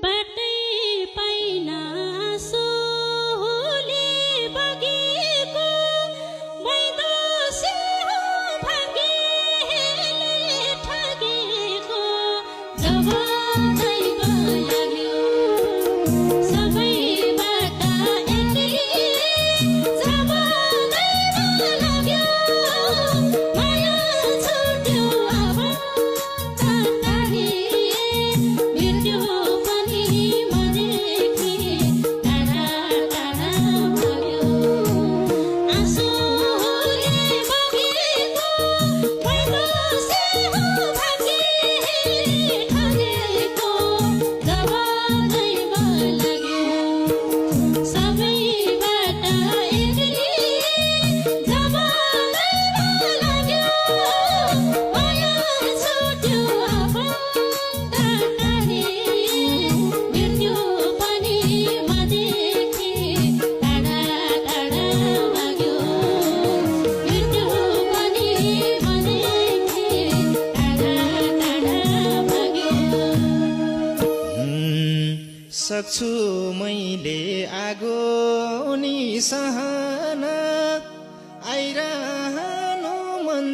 बाटै पाइन सोले बगेको मैदोसी हो भाग्यले ठगेको जब दैव लाग्यो सबैबाट एक्लै जब दैव लाग्यो माया छुट्यो आफन्त टाढी मृत्यु पनि मदेखि टाढा टाढा भयो आँसुले बगेको मैदोसी हो भाग्यले ठगेको जब दैव लाग्यो सबैबाट एक्लै जब दैव लाग्यो माया छुट्यो आफन्त टाढी मृत्यु पनि मदेखि टाढा टाढा भाग्यो मृत्यु पनि मदेखि टाढा टाढा भाग्यो सक्छु मैले आगो नि सहन आइरहनु मन